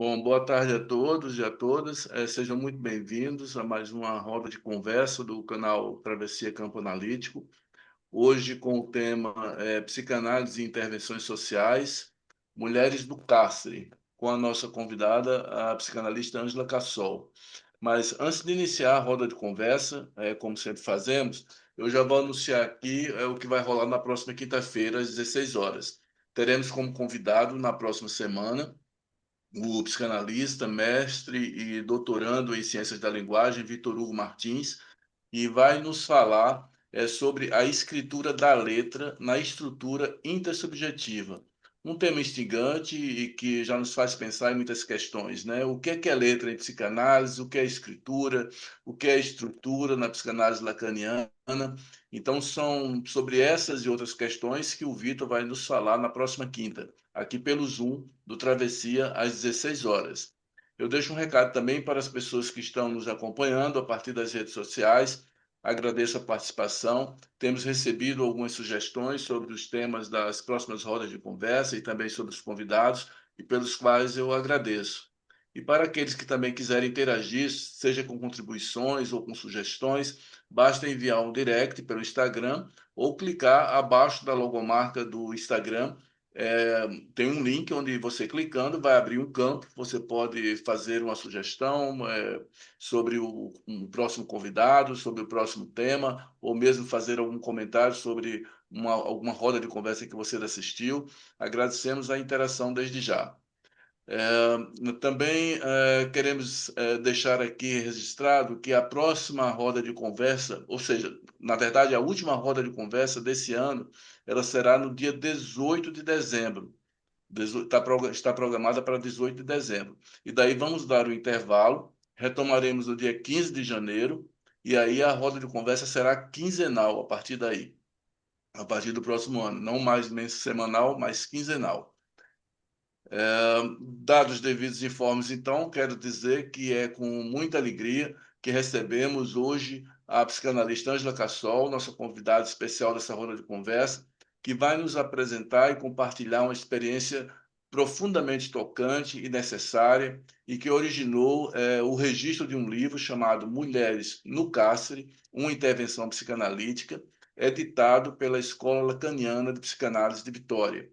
Bom, boa tarde a todos e a todas. Sejam muito bem-vindos a mais uma roda de conversa do canal Travessia Campo Analítico. Hoje com o tema Psicanálise e Intervenções Sociais, Mulheres do Cárcere, com a nossa convidada, a psicanalista Ângela Cassol. Mas antes de iniciar a roda de conversa, como sempre fazemos, eu já vou anunciar aqui o que vai rolar na próxima quinta-feira, às 16 horas. Teremos como convidado, na próxima semana, o psicanalista, mestre e doutorando em Ciências da Linguagem, Vitor Hugo Martins, e vai nos falar sobre a escritura da letra na estrutura intersubjetiva. Um tema instigante e que já nos faz pensar em muitas questões, né? O que é letra em psicanálise, o que é escritura, o que é estrutura na psicanálise lacaniana. Então, são sobre essas e outras questões que o Vitor vai nos falar na próxima quinta, aqui pelo Zoom do Travessia, às 16 horas. Eu deixo um recado também para as pessoas que estão nos acompanhando a partir das redes sociais. Agradeço a participação. Temos recebido algumas sugestões sobre os temas das próximas rodas de conversa e também sobre os convidados, e pelos quais eu agradeço. E para aqueles que também quiserem interagir, seja com contribuições ou com sugestões, basta enviar um direct pelo Instagram ou clicar abaixo da logomarca do Instagram. Tem um link onde você clicando vai abrir um campo, você pode fazer uma sugestão sobre um próximo convidado, sobre o próximo tema, ou mesmo fazer algum comentário sobre alguma roda de conversa que você assistiu. Agradecemos a interação desde já. Também queremos deixar aqui registrado que a próxima roda de conversa, ou seja, na verdade, a última roda de conversa desse ano, ela será no dia 18 de dezembro. Está programada para 18 de dezembro. E daí vamos dar o intervalo, retomaremos no dia 15 de janeiro, e aí a roda de conversa será quinzenal a partir daí, a partir do próximo ano. Não mais semanal, mas quinzenal. Dados os devidos informes, então, quero dizer que é com muita alegria que recebemos hoje a psicanalista Ângela Cassol, nossa convidada especial dessa roda de conversa, que vai nos apresentar e compartilhar uma experiência profundamente tocante e necessária e que originou o registro de um livro chamado Mulheres no Cárcere, uma intervenção psicanalítica, editado pela Escola Lacaniana de Psicanálise de Vitória.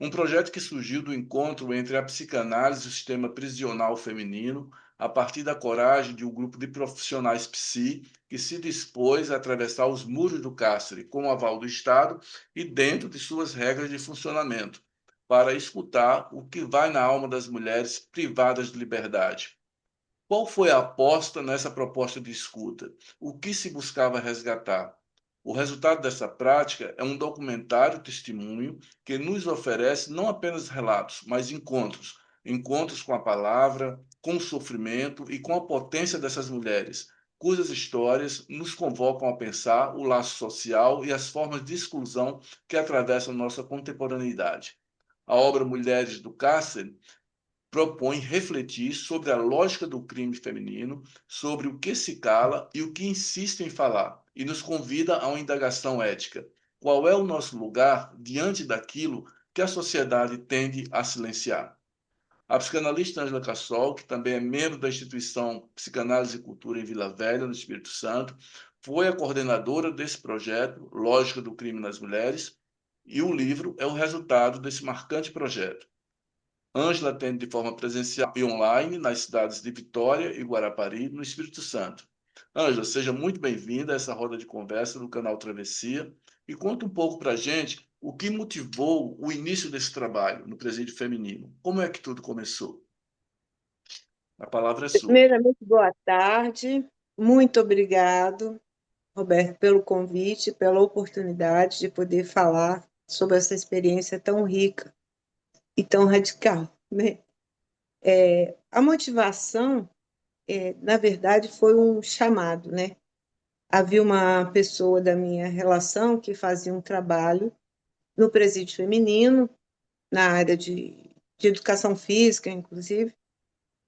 Um projeto que surgiu do encontro entre a psicanálise e o sistema prisional feminino, a partir da coragem de um grupo de profissionais psi que se dispôs a atravessar os muros do cárcere com o aval do Estado e dentro de suas regras de funcionamento, para escutar o que vai na alma das mulheres privadas de liberdade. Qual foi a aposta nessa proposta de escuta? O que se buscava resgatar? O resultado dessa prática é um documentário testemunho que nos oferece não apenas relatos, mas encontros. Encontros com a palavra, com o sofrimento e com a potência dessas mulheres, cujas histórias nos convocam a pensar o laço social e as formas de exclusão que atravessam nossa contemporaneidade. A obra Mulheres do Cárcere propõe refletir sobre a lógica do crime feminino, sobre o que se cala e o que insiste em falar, e nos convida a uma indagação ética. Qual é o nosso lugar diante daquilo que a sociedade tende a silenciar? A psicanalista Ângela Cassol, que também é membro da instituição Psicanálise e Cultura em Vila Velha, no Espírito Santo, foi a coordenadora desse projeto, Lógica do Crime nas Mulheres, e o livro é o resultado desse marcante projeto. Ângela atende de forma presencial e online nas cidades de Vitória e Guarapari, no Espírito Santo. Ângela, seja muito bem-vinda a essa roda de conversa do canal Travessia e conta um pouco para a gente o que motivou o início desse trabalho no presídio feminino. Como é que tudo começou? A palavra é sua. Primeiramente, boa tarde. Muito obrigado, Roberto, pelo convite, pela oportunidade de poder falar sobre essa experiência tão rica e tão radical, né? A motivação, na verdade, foi um chamado, né? Havia uma pessoa da minha relação que fazia um trabalho no presídio feminino, na área de educação física, inclusive,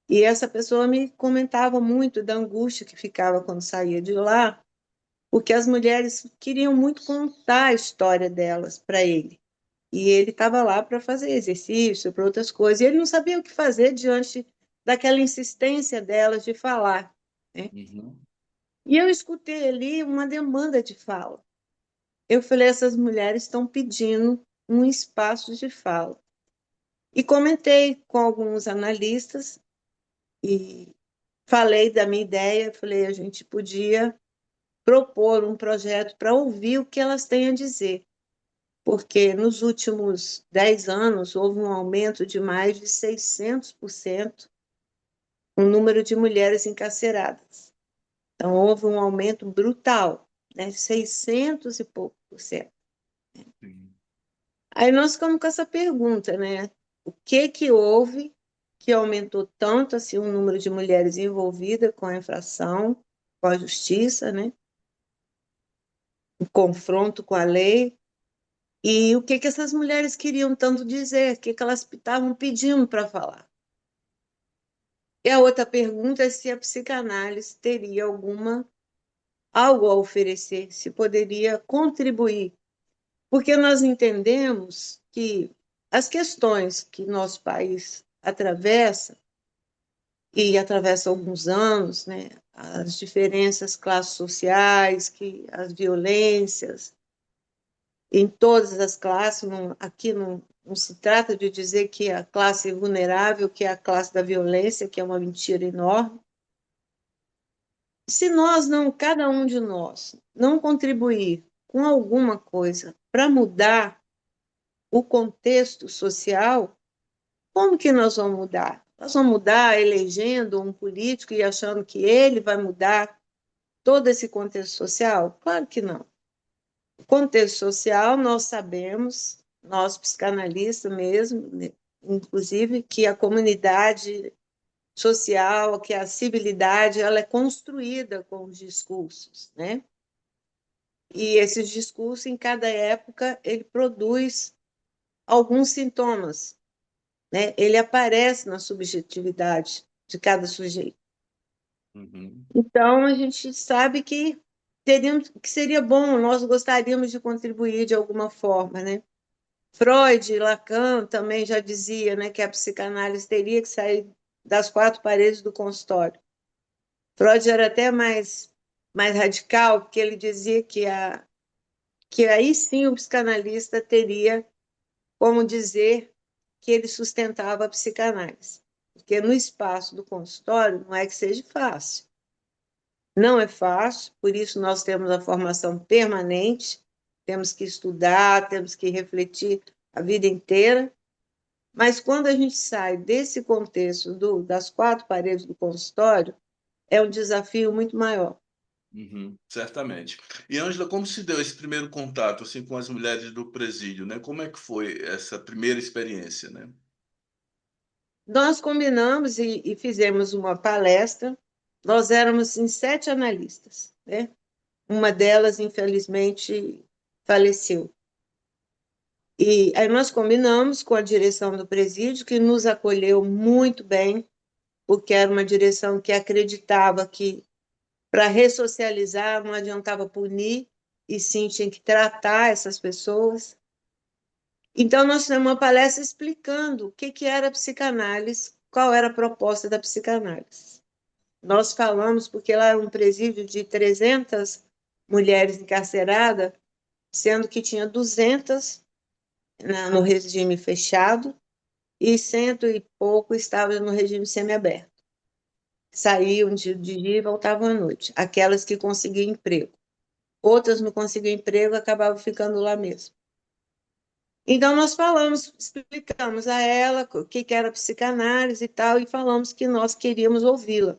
e essa pessoa me comentava muito da angústia que ficava quando saía de lá, porque as mulheres queriam muito contar a história delas para ele. E ele estava lá para fazer exercício, para outras coisas, e ele não sabia o que fazer diante daquela insistência delas de falar, né? Uhum. E eu escutei ali uma demanda de fala. Eu falei, essas mulheres estão pedindo um espaço de fala. E comentei com alguns analistas e falei da minha ideia, falei, a gente podia propor um projeto para ouvir o que elas têm a dizer, porque nos últimos 10 anos houve um aumento de mais de 600% no número de mulheres encarceradas. Então, houve um aumento brutal, né? 600 e pouco por cento. Sim. Aí nós ficamos com essa pergunta, né? O que que houve que aumentou tanto assim o número de mulheres envolvidas com a infração, com a justiça, né? O confronto com a lei, e o que que essas mulheres queriam tanto dizer, o que que elas estavam pedindo para falar. E a outra pergunta é se a psicanálise teria algo a oferecer, se poderia contribuir, porque nós entendemos que as questões que nosso país atravessa, e atravessa alguns anos, né, as diferenças classes sociais, que as violências, em todas as classes, aqui não se trata de dizer que a classe vulnerável, que é a classe da violência, que é uma mentira enorme. Se nós não, cada um de nós, não contribuir com alguma coisa para mudar o contexto social, como que nós vamos mudar? Nós vamos mudar elegendo um político e achando que ele vai mudar todo esse contexto social? Claro que não. O contexto social, nós sabemos, nós psicanalistas mesmo, né, inclusive, que a comunidade social, que a civilidade, ela é construída com os discursos, né? E esses discursos, em cada época, ele produz alguns sintomas, né? Ele aparece na subjetividade de cada sujeito. Uhum. Então, a gente sabe que seria bom, nós gostaríamos de contribuir de alguma forma, né? Freud, Lacan também já dizia, né, que a psicanálise teria que sair das quatro paredes do consultório. Freud era até mais radical, porque ele dizia que aí sim o psicanalista teria como dizer que ele sustentava a psicanálise. Porque no espaço do consultório não é que seja fácil. Não é fácil, por isso nós temos a formação permanente, temos que estudar, temos que refletir a vida inteira, mas quando a gente sai desse contexto das quatro paredes do consultório, é um desafio muito maior. Uhum, certamente. E Ângela, como se deu esse primeiro contato assim com as mulheres do presídio, né? Como é que foi essa primeira experiência, né? Nós combinamos e fizemos uma palestra, nós éramos em 7 analistas, né? Uma delas, infelizmente, faleceu. E aí nós combinamos com a direção do presídio, que nos acolheu muito bem, porque era uma direção que acreditava que para ressocializar não adiantava punir, e sim tinha que tratar essas pessoas. Então, nós fizemos uma palestra explicando o que era a psicanálise, qual era a proposta da psicanálise. Nós falamos, porque lá era um presídio de 300 mulheres encarceradas, sendo que tinha 200 no regime fechado e cento e pouco estavam no regime semiaberto. Saíam de dia e voltavam à noite. Aquelas que conseguiam emprego. Outras não conseguiam emprego, acabavam ficando lá mesmo. Então, nós falamos, explicamos a ela o que era psicanálise e tal, e falamos que nós queríamos ouvi-la,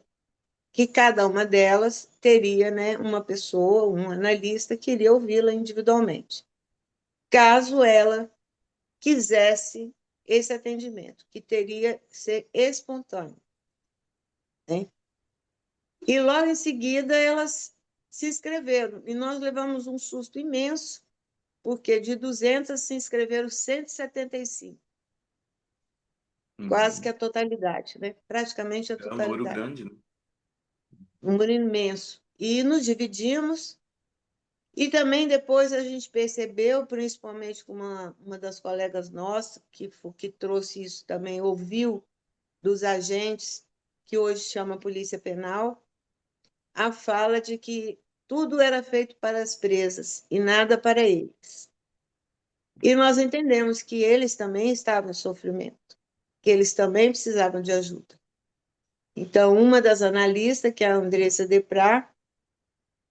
que cada uma delas teria, né, uma pessoa, um analista, que iria ouvi-la individualmente, caso ela quisesse esse atendimento, que teria que ser espontâneo, né? E logo em seguida elas se inscreveram, e nós levamos um susto imenso, porque de 200 se inscreveram 175, quase que Uhum. a totalidade, né? Praticamente a É um número totalidade, grande, né? um número imenso. E nos dividimos, e também depois a gente percebeu, principalmente com uma das colegas nossas, que trouxe isso também, ouviu dos agentes, que hoje chama Polícia Penal, a fala de que tudo era feito para as presas e nada para eles. E nós entendemos que eles também estavam em sofrimento, que eles também precisavam de ajuda. Então, uma das analistas, que é a Andressa Deprá,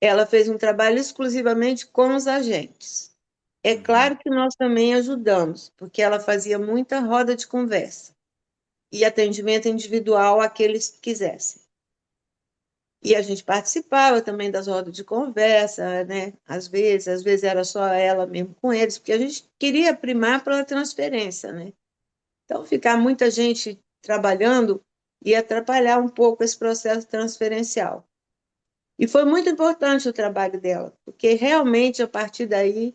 ela fez um trabalho exclusivamente com os agentes. É claro que nós também ajudamos, porque ela fazia muita roda de conversa e atendimento individual àqueles que quisessem. E a gente participava também das rodas de conversa, né? Às vezes era só ela mesmo com eles, porque a gente queria primar pela transferência, né? Então, ficar muita gente trabalhando ia atrapalhar um pouco esse processo transferencial. E foi muito importante o trabalho dela, porque realmente, a partir daí,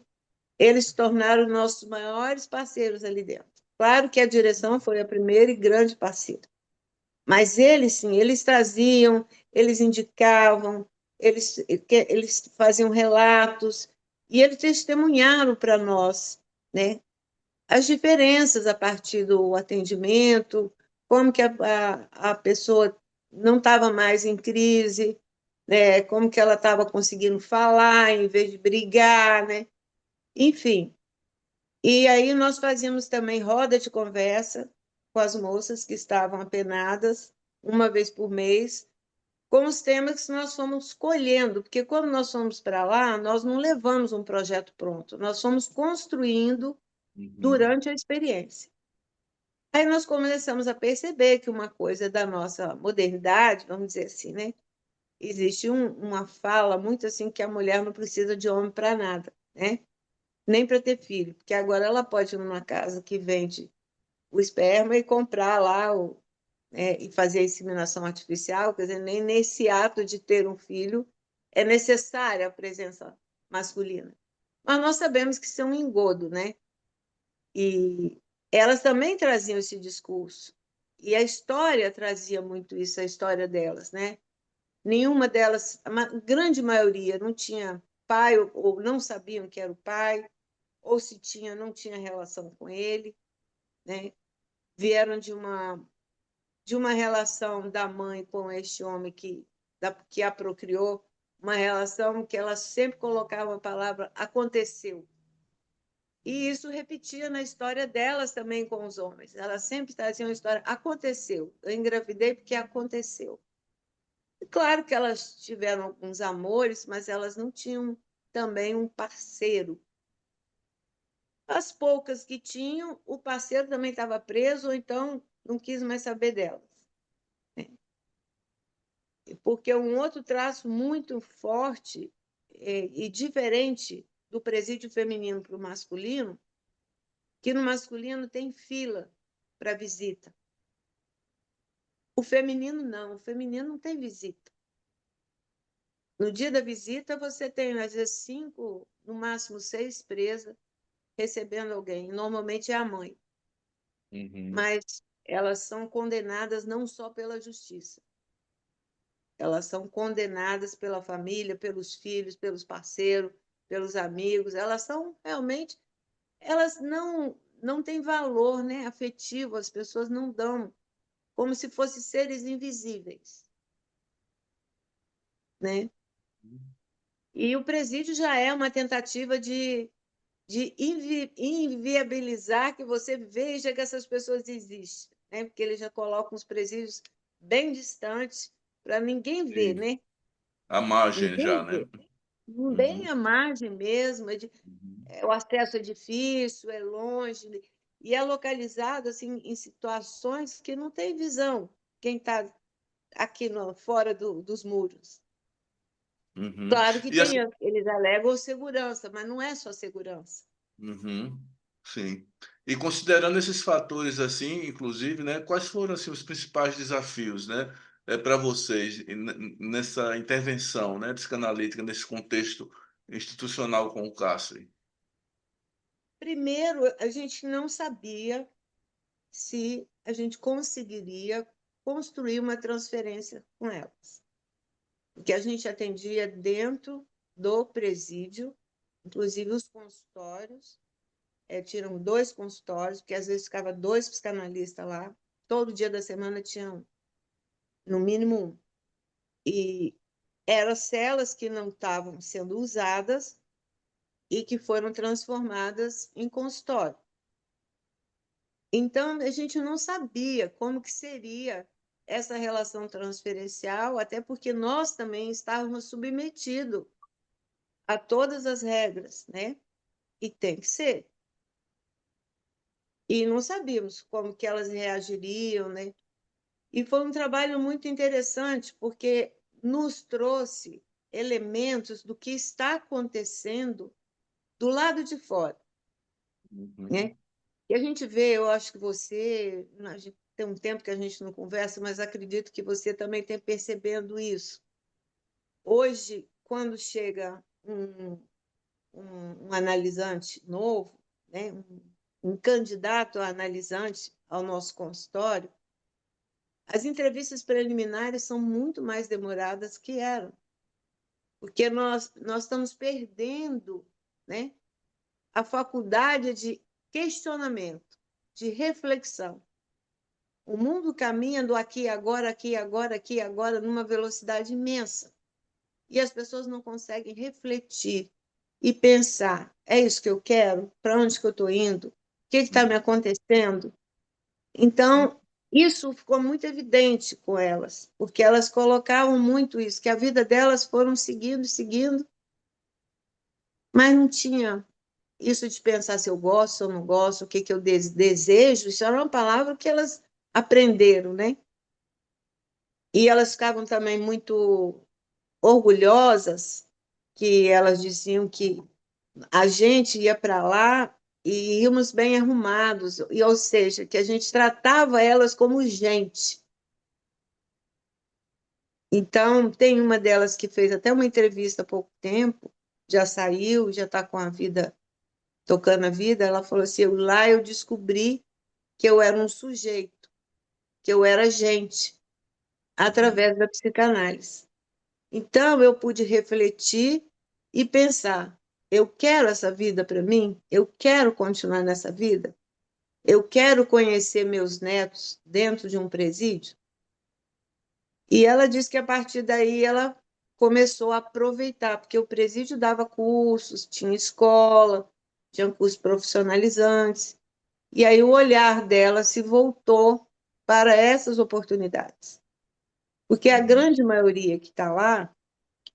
eles se tornaram nossos maiores parceiros ali dentro. Claro que a direção foi a primeira e grande parceira, mas eles, sim, eles traziam, eles indicavam, eles faziam relatos, e eles testemunharam para nós, né, as diferenças a partir do atendimento, como que a pessoa não estava mais em crise, né, como que ela estava conseguindo falar em vez de brigar, né? Enfim. E aí nós fazíamos também roda de conversa com as moças que estavam apenadas, uma vez por mês, com os temas que nós fomos escolhendo, porque quando nós fomos para lá, nós não levamos um projeto pronto, nós fomos construindo durante a experiência. Aí nós começamos a perceber que uma coisa da nossa modernidade, vamos dizer assim, né? Existe uma fala muito assim que a mulher não precisa de homem para nada, né? Nem para ter filho, porque agora ela pode ir numa casa que vende o esperma e comprar lá e fazer a inseminação artificial, quer dizer, nem nesse ato de ter um filho é necessária a presença masculina. Mas nós sabemos que isso é um engodo, né? E elas também traziam esse discurso. E a história trazia muito isso, a história delas, né? Nenhuma delas, a grande maioria, não tinha pai ou não sabiam que era o pai, ou se tinha, não tinha relação com ele, né? Vieram de uma relação da mãe com este homem que a procriou, uma relação que ela sempre colocava a palavra aconteceu. E isso repetia na história delas também com os homens. Elas sempre traziam a história, aconteceu. Eu engravidei porque aconteceu. E claro que elas tiveram alguns amores, mas elas não tinham também um parceiro. As poucas que tinham, o parceiro também estava preso, ou então não quis mais saber delas. Porque um outro traço muito forte e diferente do presídio feminino para o masculino, que no masculino tem fila para visita. O feminino não, o feminino não tem visita. No dia da visita, você tem, às vezes, 5, no máximo 6 presas recebendo alguém. Normalmente é a mãe. Mas elas são condenadas não só pela justiça. Elas são condenadas pela família, pelos filhos, pelos parceiros, pelos amigos. Elas são realmente... Elas não têm valor, né, afetivo, as pessoas não dão, como se fossem seres invisíveis, né? E o presídio já é uma tentativa de inviabilizar que você veja que essas pessoas existem, né? Porque eles já colocam os presídios bem distantes para ninguém ver, Sim, né? à margem Ninguém já, né? vê. Bem à margem mesmo, o acesso é difícil, é longe, e é localizado assim, em situações que não tem visão, quem está aqui fora dos muros. Uhum. Claro que E assim, eles alegam segurança, mas não é só segurança. uhum, sim. E considerando esses fatores assim, inclusive, né, quais foram assim os principais desafios, né, para vocês nessa intervenção, né, psicanalítica nesse contexto institucional com o cárcere? Primeiro, a gente não sabia se a gente conseguiria construir uma transferência com elas, porque a gente atendia dentro do presídio, inclusive os consultórios, tinham 2 consultórios, porque às vezes ficava 2 psicanalistas lá, todo dia da semana tinham, no mínimo um. E eram celas que não estavam sendo usadas e que foram transformadas em consultório. Então, a gente não sabia como que seria essa relação transferencial, até porque nós também estávamos submetidos a todas as regras, né? E tem que ser. E não sabíamos como que elas reagiriam, né? E foi um trabalho muito interessante, porque nos trouxe elementos do que está acontecendo do lado de fora, Uhum. né? E a gente vê, eu acho que você, tem um tempo que a gente não conversa, mas acredito que você também tem percebendo isso. Hoje, quando chega um analisante novo, né? Um candidato a analisante ao nosso consultório, as entrevistas preliminares são muito mais demoradas que eram, porque nós estamos perdendo, né, a faculdade de questionamento, de reflexão. O mundo caminha do aqui, agora, aqui, agora, numa velocidade imensa. E as pessoas não conseguem refletir e pensar: é isso que eu quero? Para onde que eu estou indo? O que está me acontecendo? Então, isso ficou muito evidente com elas, porque elas colocavam muito isso, que a vida delas foram seguindo, seguindo, mas não tinha isso de pensar se eu gosto, se eu não gosto, o que, que eu desejo. Isso era uma palavra que elas aprenderam, né? E elas ficavam também muito orgulhosas, que elas diziam que a gente ia para lá e íamos bem arrumados, e, ou seja, que a gente tratava elas como gente. Então, tem uma delas que fez até uma entrevista há pouco tempo, já saiu, já está com a vida, tocando a vida. Ela falou assim: lá eu descobri que eu era um sujeito, que eu era gente, Uhum. através da psicanálise. Então, eu pude refletir e pensar: eu quero essa vida para mim? Eu quero continuar nessa vida? Eu quero conhecer meus netos dentro de um presídio? E ela disse que a partir daí ela começou a aproveitar, porque o presídio dava cursos, tinha escola, tinha cursos profissionalizantes. E aí o olhar dela se voltou para essas oportunidades. Porque a Uhum. grande maioria que está lá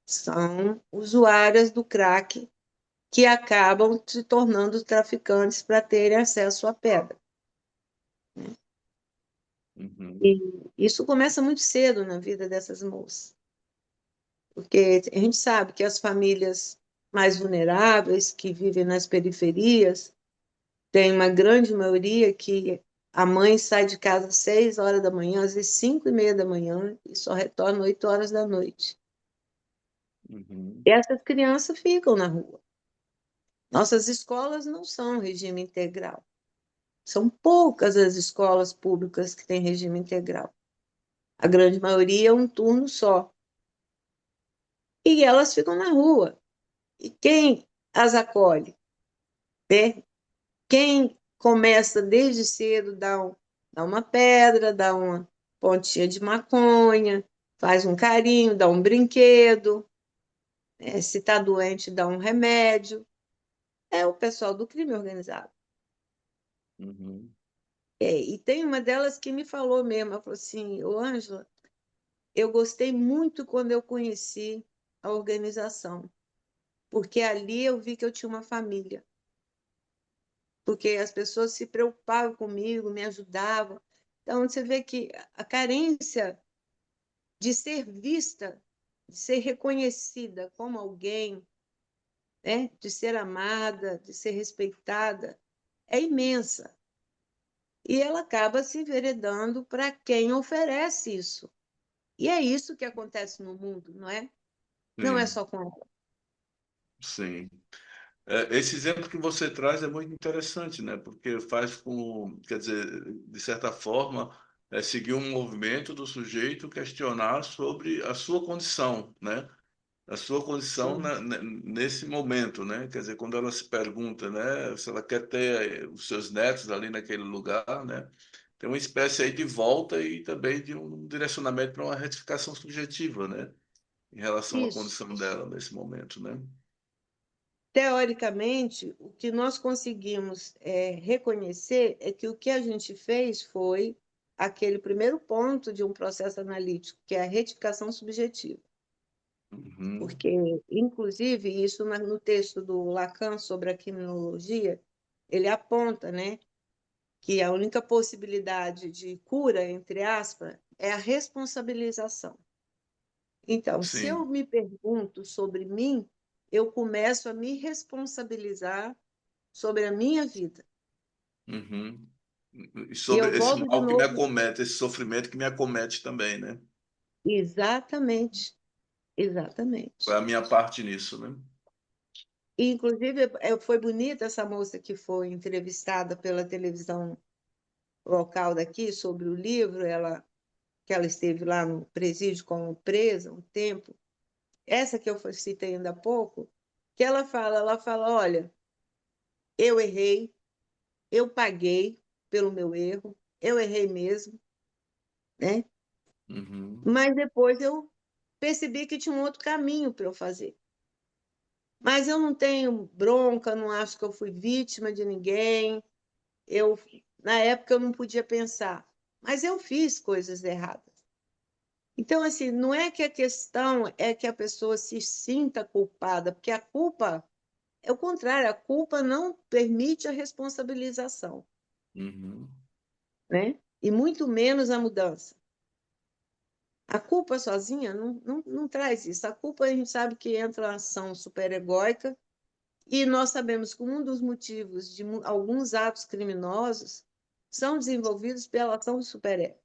são usuárias do crack que acabam se tornando traficantes para terem acesso à pedra. Uhum. E isso começa muito cedo na vida dessas moças, porque a gente sabe que as famílias mais vulneráveis, que vivem nas periferias, tem uma grande maioria que a mãe sai de casa às 6 horas da manhã, às vezes 5:30 da manhã, e só retorna 8 horas da noite. Uhum. E essas crianças ficam na rua. Nossas escolas não são regime integral. São poucas as escolas públicas que têm regime integral. A grande maioria é um turno só. E elas ficam na rua. E quem as acolhe? Né? Quem começa desde cedo dá uma pedra, dá uma pontinha de maconha, faz um carinho, dá um brinquedo, né? Se está doente, dá um remédio. É o pessoal do crime organizado. Uhum. E tem uma delas que me falou mesmo, ela falou assim: ô Ângela, eu gostei muito quando eu conheci a organização, porque ali eu vi que eu tinha uma família, porque as pessoas se preocupavam comigo, me ajudavam. Então, você vê que a carência de ser vista, de ser reconhecida como alguém, né? De ser amada, de ser respeitada, é imensa. E ela acaba se enveredando para quem oferece isso. E é isso que acontece no mundo, não é? Não é Sim, só com ela. sim. Esse exemplo que você traz é muito interessante, né? Porque faz com, quer dizer, de certa forma, seguir um movimento do sujeito questionar sobre a sua condição, né? A sua condição Sim, nesse momento, né? Quer dizer, quando ela se pergunta, né, se ela quer ter os seus netos ali naquele lugar, né? tem uma espécie aí de volta e também de um direcionamento para uma retificação subjetiva, né? Em relação à Isso. condição dela nesse momento, né? Teoricamente, o que nós conseguimos reconhecer é que o que a gente fez foi aquele primeiro ponto de um processo analítico, que é a retificação subjetiva. Uhum. Porque, inclusive, isso no texto do Lacan sobre a criminologia, ele aponta, né, que a única possibilidade de cura, entre aspas, é a responsabilização. Então, se eu Sim. me pergunto sobre mim, eu começo a me responsabilizar sobre a minha vida. Uhum. E E eu sobre esse volto de mal que me novo. acomete, esse sofrimento que me acomete também, né? Exatamente, Qual exatamente. é a minha parte nisso, né? E, inclusive, foi bonita essa moça que foi entrevistada pela televisão local daqui sobre o livro, que ela esteve lá no presídio como presa um tempo. Essa que eu citei ainda há pouco, que ela fala, olha, eu errei, eu paguei pelo meu erro, eu errei mesmo, né? Uhum. Mas depois eu percebi que tinha um outro caminho para eu fazer. Mas eu não tenho bronca, não acho que eu fui vítima de ninguém. Eu, na época, eu não podia pensar, mas eu fiz coisas erradas. Então, assim, não é que a questão é que a pessoa se sinta culpada, porque a culpa é o contrário, a culpa não permite a responsabilização, Uhum. né? E muito menos a mudança. A culpa sozinha não traz isso. A culpa a gente sabe que entra na ação superegóica e nós sabemos que um dos motivos de alguns atos criminosos são desenvolvidos pela ação do superego,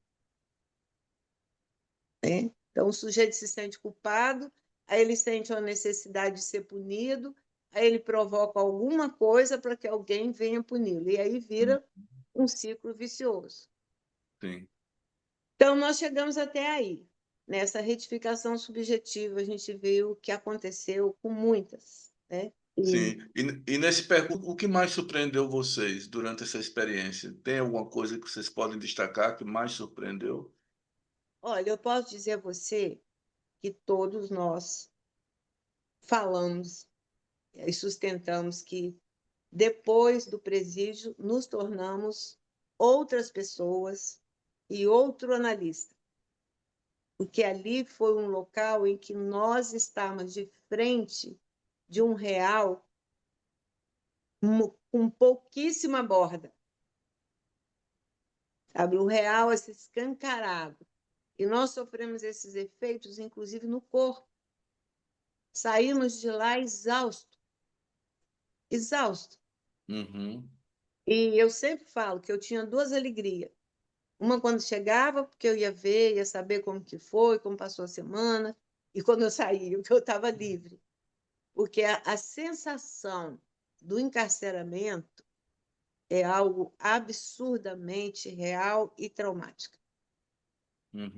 né? Então, o sujeito se sente culpado, aí ele sente a necessidade de ser punido, aí ele provoca alguma coisa para que alguém venha puni-lo, e aí Uhum. vira um ciclo vicioso. Sim. Então, nós chegamos até aí. Nessa retificação subjetiva, a gente viu o que aconteceu com muitas, né? E, Sim. E nesse percurso, o que mais surpreendeu vocês durante essa experiência? Tem alguma coisa que vocês podem destacar que mais surpreendeu? olha, eu posso dizer a você que todos nós falamos e sustentamos que depois do presídio nos tornamos outras pessoas e outro analista, porque ali foi um local em que nós estávamos de frente de um real com pouquíssima borda, sabe? O real assim, escancarado. E nós sofremos esses efeitos, inclusive no corpo. Saímos de lá exausto, exausto. Uhum. E eu sempre falo que eu tinha duas alegrias. Uma quando chegava, porque eu ia ver, ia saber como que foi, como passou a semana, e quando eu saía, que eu estava livre. Porque a sensação do encarceramento é algo absurdamente real e traumático.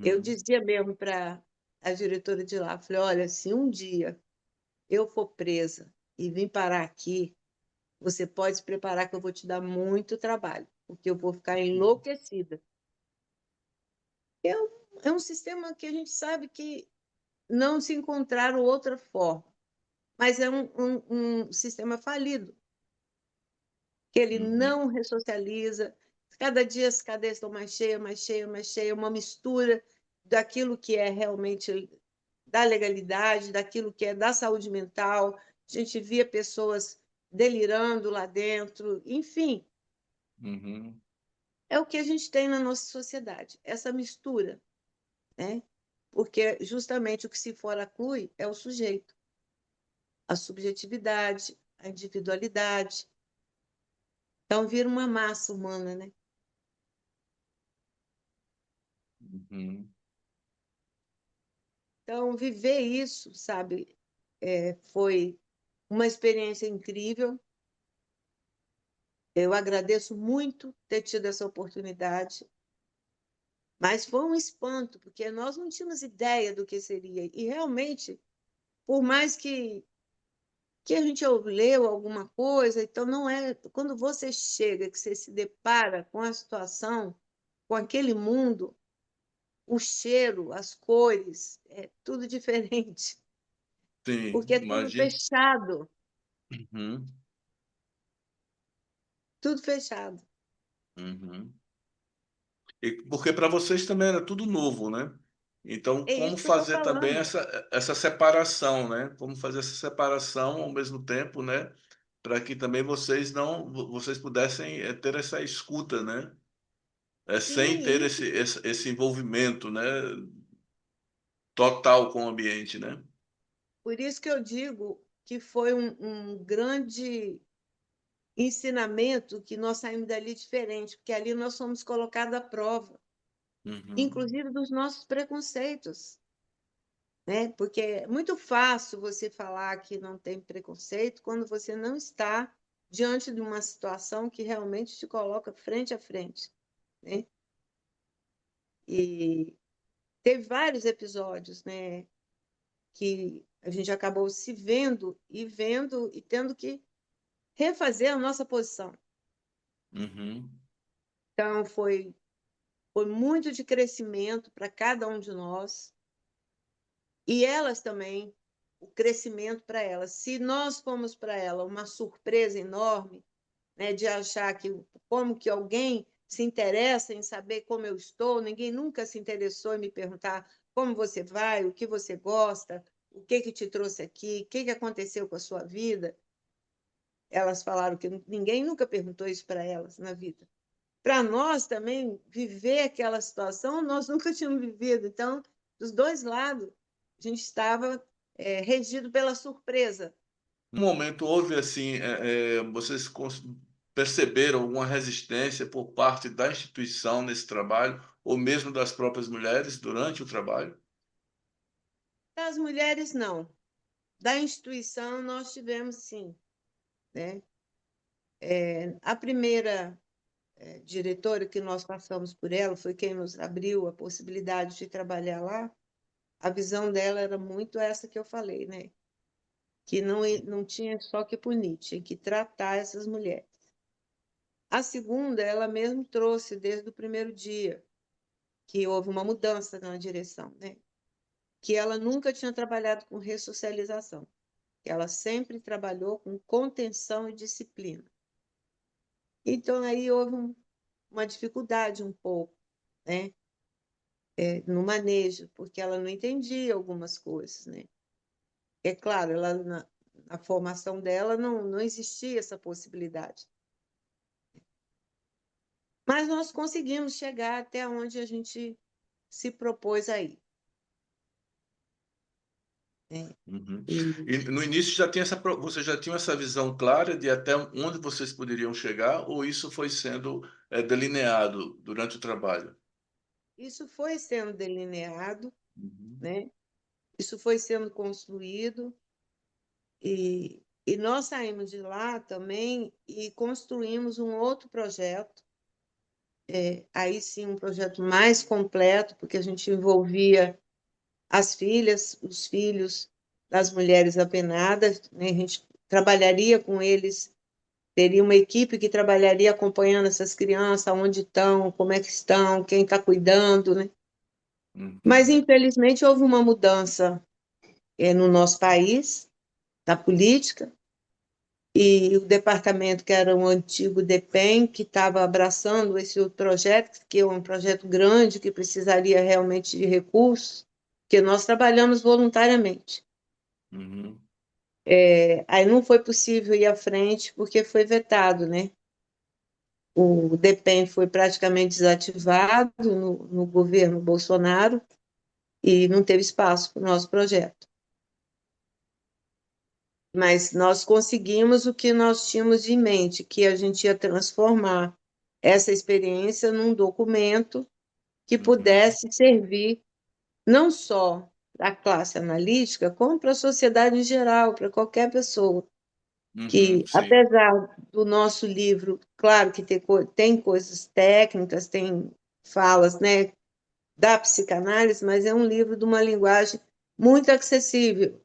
Eu Uhum. dizia mesmo para a diretora de lá, falei, olha, se um dia eu for presa e vim parar aqui, você pode se preparar que eu vou te dar muito trabalho, porque eu vou ficar enlouquecida. É um sistema que a gente sabe que não se encontraram outra forma, mas é um sistema falido, que ele Uhum. não ressocializa. Cada dia as cadeias estão mais cheias, mais cheias, mais cheias, uma mistura daquilo que é realmente da legalidade, daquilo que é da saúde mental. A gente via pessoas delirando lá dentro, enfim, Uhum. é o que a gente tem na nossa sociedade, essa mistura, né? Porque justamente o que se foraclui é o sujeito, a subjetividade, a individualidade. Então vira uma massa humana, né? Uhum. Então viver isso, sabe, foi uma experiência incrível. Eu agradeço muito ter tido essa oportunidade, mas foi um espanto, porque nós não tínhamos ideia do que seria. E realmente, por mais que a gente leu alguma coisa, então não é. Quando você chega, que você se depara com a situação, com aquele mundo, o cheiro, as cores, é tudo diferente, Sim, porque é tudo imagino. fechado, Uhum, tudo fechado. uhum. E porque para vocês também era tudo novo, né? Então, É como isso que eu estou fazer também falando. essa separação, né? Como fazer essa separação ao mesmo tempo, né? Para que também vocês não, vocês pudessem ter essa escuta, né? Sem Sim, ter isso, esse envolvimento, né? Total com o ambiente, né? por isso que eu digo que foi um grande ensinamento que nós saímos dali diferente, porque ali nós fomos colocados à prova, Uhum, inclusive dos nossos preconceitos, né? Porque é muito fácil você falar que não tem preconceito quando você não está diante de uma situação que realmente te coloca frente a frente, né? E teve vários episódios, né, que a gente acabou se vendo e tendo que refazer a nossa posição. uhum, Então, foi muito de crescimento para cada um de nós, e elas também, o crescimento para elas. Se nós fomos para ela uma surpresa enorme, né, de achar que como que alguém se interessa em saber como eu estou, ninguém nunca se interessou em me perguntar como você vai, o que você gosta, o que que te trouxe aqui, o que que aconteceu com a sua vida. Elas falaram que ninguém nunca perguntou isso para elas na vida. Para nós também, viver aquela situação, nós nunca tínhamos vivido. Então, dos dois lados, a gente estava regido pela surpresa. um momento houve assim, vocês perceberam alguma resistência por parte da instituição nesse trabalho, ou mesmo das próprias mulheres durante o trabalho? Das mulheres, não. Da instituição, nós tivemos, sim. Né? A primeira diretora que nós passamos por ela, foi quem nos abriu a possibilidade de trabalhar lá. A visão dela era muito essa que eu falei, né? Que não tinha só que punir, tinha que tratar essas mulheres. A segunda, ela mesmo trouxe desde o primeiro dia, que houve uma mudança na direção, né? Que ela nunca tinha trabalhado com ressocialização, que ela sempre trabalhou com contenção e disciplina. Então, aí houve uma dificuldade um pouco, né? No manejo, porque ela não entendia algumas coisas, né? É claro, ela, na formação dela não existia essa possibilidade. Mas nós conseguimos chegar até onde a gente se propôs a ir. Né? Uhum. E E no início já tinha você já tinha essa visão clara de até onde vocês poderiam chegar, ou isso foi sendo delineado durante o trabalho? isso foi sendo delineado, Uhum, né? Isso foi sendo construído, e nós saímos de lá também e construímos um outro projeto, aí sim um projeto mais completo, porque a gente envolvia as filhas, os filhos das mulheres apenadas, né? A gente trabalharia com eles, teria uma equipe que trabalharia acompanhando essas crianças, onde estão, como é que estão, quem está cuidando, né? Mas, uhum, infelizmente, houve uma mudança no nosso país, da política, e o departamento, que era um antigo DEPEN, que estava abraçando esse outro projeto, que é um projeto grande, que precisaria realmente de recursos, que nós trabalhamos voluntariamente. uhum, Aí não foi possível ir à frente, porque foi vetado, né? O DEPEN foi praticamente desativado no governo Bolsonaro e não teve espaço para o nosso projeto. Mas nós conseguimos o que nós tínhamos em mente, que a gente ia transformar essa experiência num documento que uhum, pudesse servir não só para a classe analítica, como para a sociedade em geral, para qualquer pessoa. uhum, Que, sim. apesar do nosso livro, claro que tem coisas técnicas, tem falas, né, da psicanálise, mas é um livro de uma linguagem muito acessível.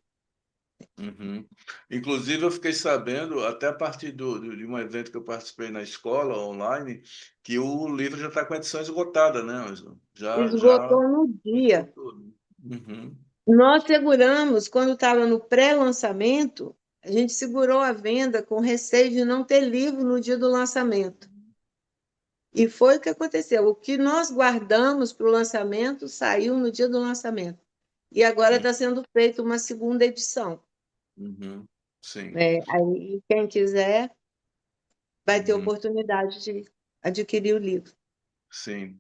Uhum. Inclusive, eu fiquei sabendo, até a partir de um evento que eu participei na escola, online, que o livro já está com a edição esgotada, né, Ângelo? Já Esgotou no dia. esgotou, né? Uhum. Nós seguramos, quando estava no pré-lançamento, a gente segurou a venda com receio de não ter livro no dia do lançamento. E foi o que aconteceu. O que nós guardamos para o lançamento saiu no dia do lançamento. E agora está sendo feita uma segunda edição. Uhum. Sim. Né? Aí, quem quiser vai ter Uhum. oportunidade de adquirir o livro. Sim.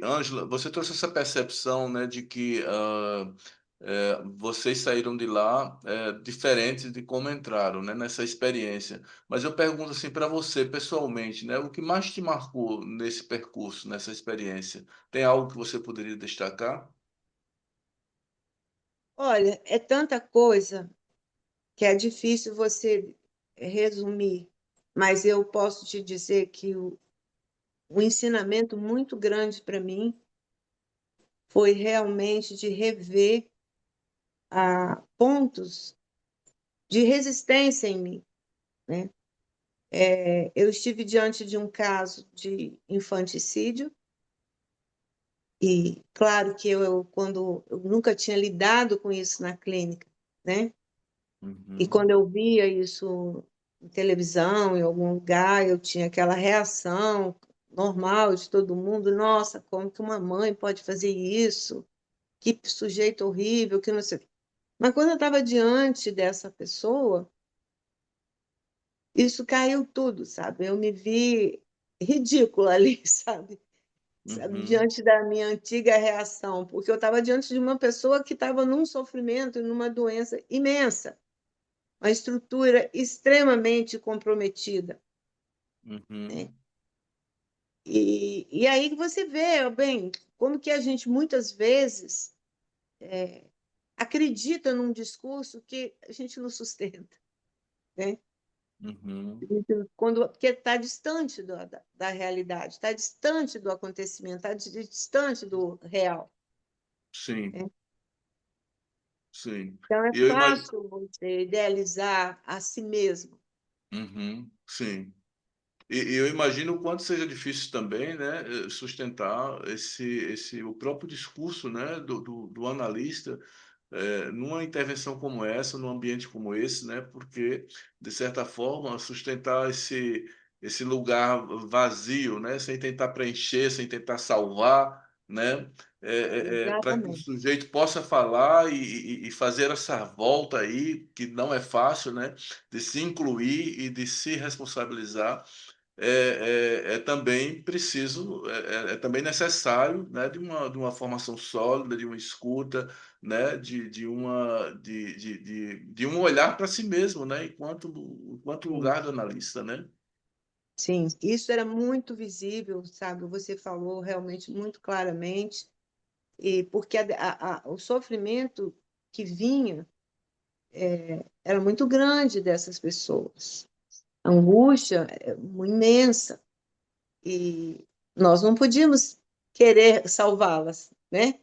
Ângela, você trouxe essa percepção, né, de que vocês saíram de lá diferentes de como entraram, né, nessa experiência. Mas eu pergunto assim para você, pessoalmente, né, o que mais te marcou nesse percurso, nessa experiência? Tem algo que você poderia destacar? Olha, é tanta coisa que é difícil você resumir, mas eu posso te dizer que o ensinamento muito grande para mim foi realmente de rever pontos de resistência em mim, né? Eu estive diante de um caso de infanticídio e, claro que quando eu nunca tinha lidado com isso na clínica, né? E Uhum. quando eu via isso em televisão, em algum lugar, eu tinha aquela reação normal de todo mundo, nossa, como que uma mãe pode fazer isso? Que sujeito horrível, que não sei. Mas quando eu estava diante dessa pessoa, isso caiu tudo, sabe? Eu me vi ridícula ali, sabe? Uhum. Diante da minha antiga reação, porque eu estava diante de uma pessoa que estava num sofrimento, numa doença imensa, uma estrutura extremamente comprometida, né? Uhum. E aí que você vê, bem, como que a gente muitas vezes acredita num discurso que a gente não sustenta, né? Uhum. Quando, porque está distante da realidade, está distante do acontecimento, está distante do real, Sim, né? sim. Então, é E eu imagino. fácil você idealizar a si mesmo. Uhum. Sim. E eu imagino o quanto seja difícil também, né, sustentar o próprio discurso, né, do analista, numa intervenção como essa, num ambiente como esse, né, porque, de certa forma, sustentar esse lugar vazio, né, sem tentar preencher, sem tentar salvar, né, para que o Exatamente. sujeito possa falar e fazer essa volta aí, que não é fácil, né, de se incluir e de se responsabilizar é também preciso, é também necessário, né, de uma formação sólida, de uma escuta, né, de um olhar para si mesmo, né, enquanto Sim, lugar do analista, né? sim. Isso era muito visível, sabe? Você falou realmente muito claramente, e porque o sofrimento que vinha era muito grande dessas pessoas. A angústia é imensa. E nós não podíamos querer salvá-las, né?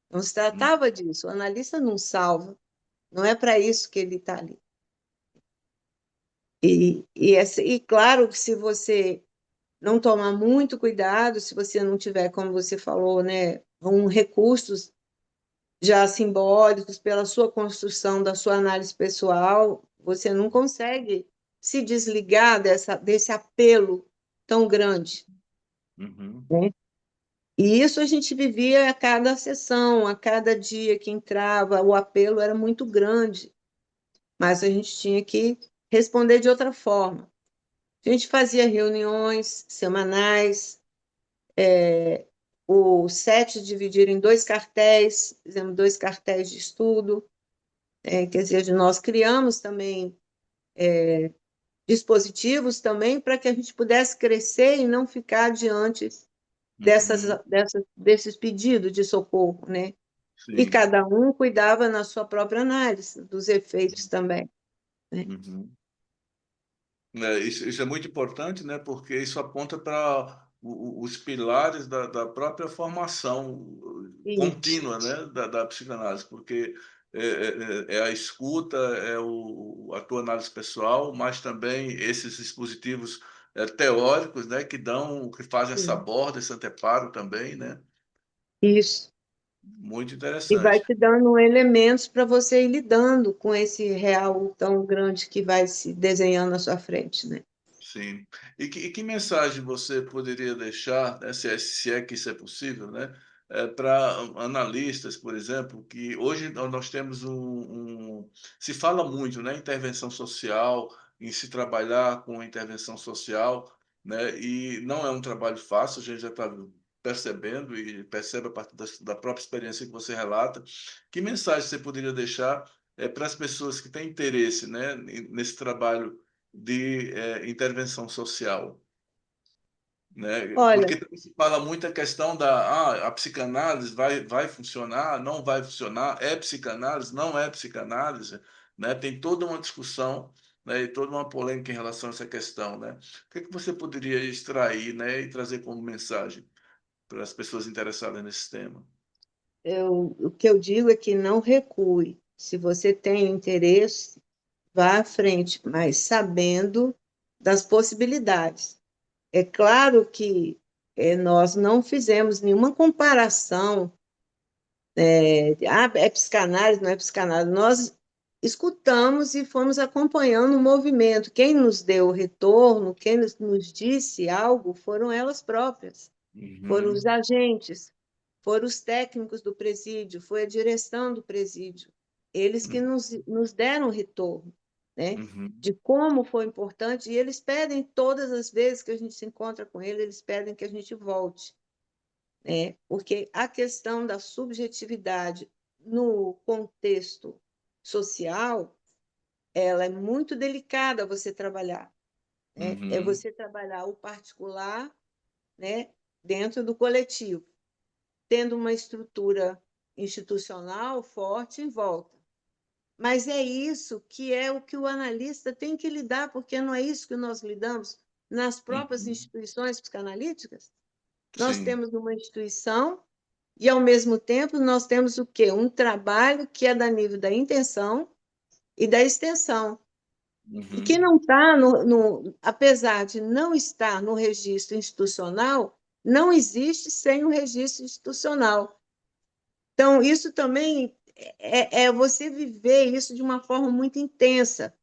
Não se Hum, tratava disso. O analista não salva, não é para isso que ele está ali. E claro que se você não tomar muito cuidado, se você não tiver, como você falou, né, recursos já simbólicos pela sua construção da sua análise pessoal, você não consegue se desligar desse apelo tão grande, uhum, né? E isso a gente vivia a cada sessão, a cada dia que entrava, o apelo era muito grande, mas a gente tinha que responder de outra forma. A gente fazia reuniões semanais, o SET dividido em dois cartéis, fizemos dois cartéis de estudo, quer dizer, nós criamos também dispositivos também para que a gente pudesse crescer e não ficar diante uhum, desses pedidos de socorro, né? E sim, cada um cuidava na sua própria análise dos efeitos também, né? uhum. Isso é muito importante, né? Porque isso aponta para os pilares da própria formação Isso, contínua, né? Da psicanálise, porque é a escuta, a tua análise pessoal, mas também esses dispositivos teóricos, né, que fazem essa Sim. borda, esse anteparo também, né? Isso. Muito E vai interessante. te dando elementos para você ir lidando com esse real tão grande que vai se desenhando à sua frente, né? Sim. E que mensagem você poderia deixar, né, se é que isso é possível, né, para analistas, por exemplo, que hoje nós temos se fala muito, né, intervenção social, em se trabalhar com intervenção social, né, e não é um trabalho fácil, a gente já está percebendo e percebe a partir da própria experiência que você relata. Que mensagem você poderia deixar para as pessoas que têm interesse, né, nesse trabalho de intervenção social, né? Olha, Porque também se fala muito a questão a psicanálise vai funcionar, não vai funcionar, é psicanálise, não é psicanálise, né? Tem toda uma discussão, né, e toda uma polêmica em relação a essa questão, né? O que é que você poderia extrair, né, e trazer como mensagem para as pessoas interessadas nesse tema? o que eu digo é que não recue. Se você tem interesse, vá à frente, mas sabendo das possibilidades. É claro que nós não fizemos nenhuma comparação, é psicanálise, não é psicanálise. Nós escutamos e fomos acompanhando o movimento. Quem nos deu o retorno, quem nos disse algo, foram elas próprias, foram os Uhum, agentes, foram os técnicos do presídio, foi a direção do presídio. Eles que nos deram retorno, né? uhum, De como foi importante, e eles pedem todas as vezes que a gente se encontra com eles, eles pedem que a gente volte, né? Porque a questão da subjetividade no contexto social, ela é muito delicada você trabalhar, né? É uhum, você trabalhar o particular, né, dentro do coletivo, tendo uma estrutura institucional forte em volta. Mas é isso que é o que o analista tem que lidar, porque não é isso que nós lidamos nas próprias uhum. instituições psicanalíticas. Nós Sim. temos uma instituição e, ao mesmo tempo, nós temos o quê? Um trabalho que é da nível da intenção e da extensão. E que Uhum, não está, apesar de não estar no registro institucional, não existe sem o registro institucional. Então, isso também é você viver isso de uma forma muito intensa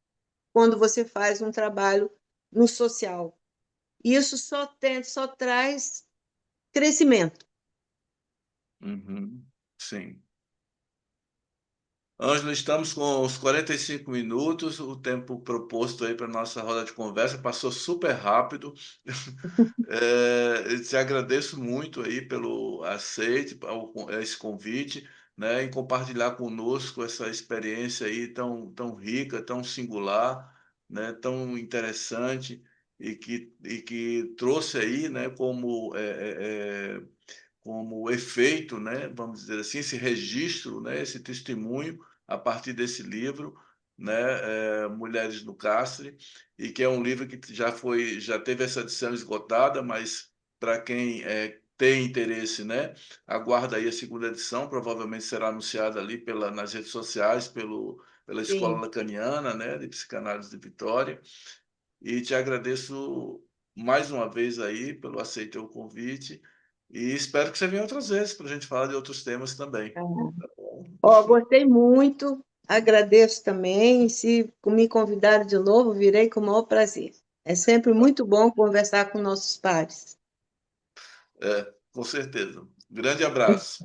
quando você faz um trabalho no social. Isso só traz crescimento. uhum. Sim. Ângelo, estamos com os 45 minutos, o tempo proposto aí para nossa roda de conversa passou super rápido. Eu te agradeço muito aí pelo aceite, esse convite, né, em compartilhar conosco essa experiência aí tão rica, tão singular, né, tão interessante e que trouxe aí, né, como efeito, né, vamos dizer assim, esse registro, né, esse testemunho a partir desse livro, né, Mulheres no Cárcere, e que é um livro que já teve essa edição esgotada, mas para quem tem interesse, né, aguarda aí a segunda edição, provavelmente será anunciada ali nas redes sociais, pela Escola Sim. Lacaniana, né, de Psicanálise de Vitória, e te agradeço mais uma vez aí pelo aceitar o convite e espero que você venha outras vezes para a gente falar de outros temas também. Tá bom? Ó, gostei muito, agradeço também. Se me convidarem de novo, virei com o maior prazer. É sempre muito bom conversar com nossos pares. Com certeza. Grande abraço.